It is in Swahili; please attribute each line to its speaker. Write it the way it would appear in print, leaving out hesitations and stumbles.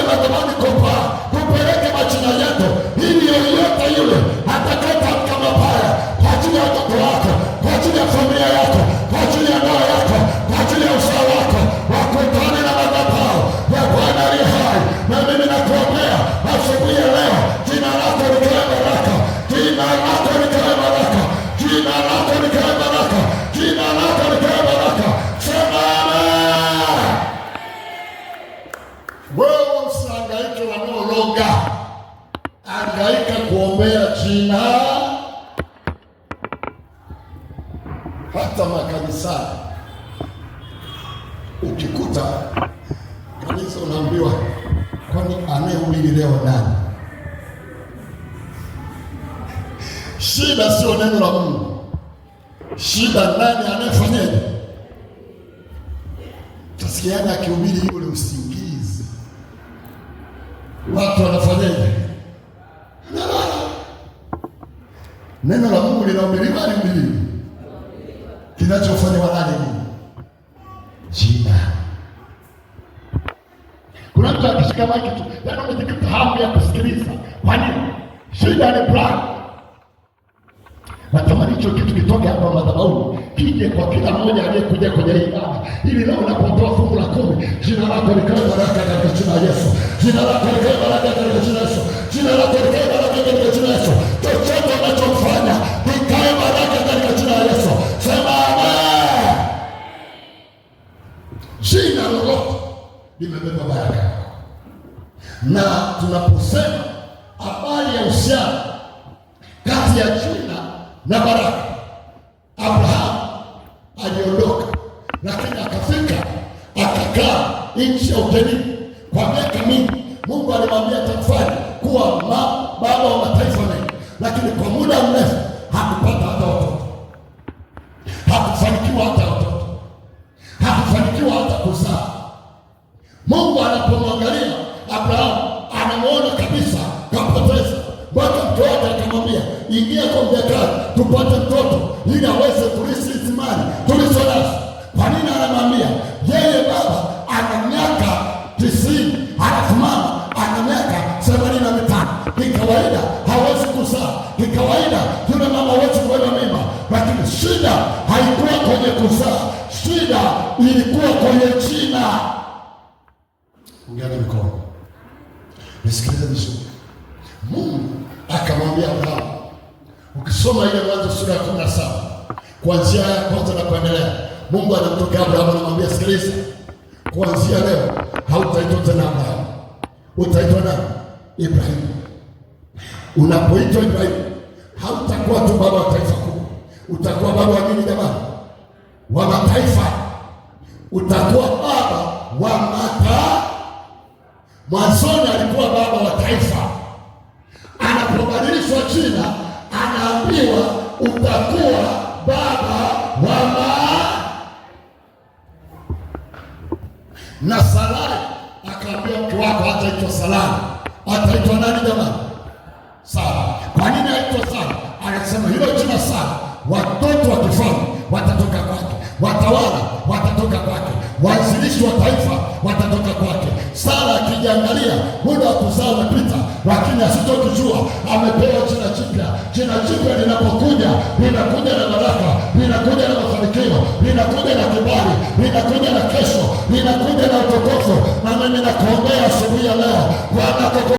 Speaker 1: madhabahuni kupaa, tupeleke majina yetu, ili yoyote yule atakayetamka mabaya kwa ajili ya watoto wako, kwa ajili ya familia yako, kwa ajili ya ndoa yako, kwa ajili ya uzao wako, wakutane na madhabahu ya Bwana aliye hai. Na mimi nakuombea asubuhi ya leo, jina lako likawe baraka, jina lako likawe baraka, jina lako likawe baraka, jina lako likawe baraka. Sema amen. Wewe usihangaike wanaologa, hangaika kuombea jina. Hata makanisani ukikuta kanisa unaambiwa, kwani anayehubiri leo nani? Shida sio neno la Mungu, shida nani anayefanyaje? Tasikiana akihubiri yule usingizi, watu wanafanyaje? Nalala. Neno la Mungu linahubiriwa ni kinachofanya walale nini? Jina. Kuna mtu akishika maiki tu, yaani umejikita hamu ya kusikiliza. Kwa nini? Shida ni plan. Natamani hicho kitu kitoke hapa madhabahuni, kije kwa kila mmoja aliyekuja kwenye ibada, ili leo unapotoa fungu la 10, jina lako likawe baraka katika jina la Yesu. Jina lako likawe baraka katika jina la Yesu. Jina lako likawe baraka katika jina la Yesu. Chochote unachofanya likawe baraka katika jina la Yesu. Sema amen. Jina lolote limebeba baraka. Na tunaposema habari ya uhusiano kati ya jina na baraka, Abrahamu aliondoka, lakini akafika akakaa nchi ya ugenini kwa miaka mingi. Mungu alimwambia atakufanya kuwa baba wa mataifa mengi, lakini kwa muda mrefu hakupata hata watoto, hakufanikiwa hata watoto, hakufanikiwa hata kuzaa. Mungu anapomwangalia Abrahamu anamuona kabisa kapoteza. Mpaka mtu wake akamwambia, ingia kwa mjakazi tupate mtoto ili aweze kulisi hizi mali tulizo nazo. Kwa nini anamwambia? Yeye baba ana miaka 90, halafu mama ana miaka 85. Kikawaida hawezi kuzaa, kikawaida yule mama hawezi kubeba mimba. Lakini shida haikuwa kwenye kuzaa, shida ilikuwa kwenye jina. Ungana mikono, nisikilize vizuri. Mungu akamwambia Abrahamu, ukisoma ile Mwanzo sura ya 17 kuanzia ya kwanza na kuendelea, Mungu anamtokea Abrahamu anamwambia, sikiliza, kuanzia leo hautaitwa tena Abrahamu, utaitwa nani? Ibrahimu. Unapoitwa Ibrahimu hautakuwa tu baba wa taifa kubwa, utakuwa baba wa nini jamani? Wa mataifa. Utakuwa baba wa mataifa. Mwanzoni alikuwa baba wa taifa. Anapobadilishwa jina anaambiwa utakuwa baba wa na Sarai akaambia mke wako hataitwa Sarai, ataitwa nani jamani? Sara. Kwa nini aitwa Sara? Anasema hilo jina Sara, watoto wa kifalme watatoka kwake, watawala watatoka kwake, waanzilishi wa taifa watatoka kwake. Sara akijiangalia muda wa kuzaa umepita, lakini asitokijua amepewa jina jipya. Jina jipya linapokuja linakuja na baraka, linakuja na mafanikio, linakuja na kibali, linakuja na kesho, linakuja na utukufu. Na mimi nakuombea asubuhi ya leo, Bwana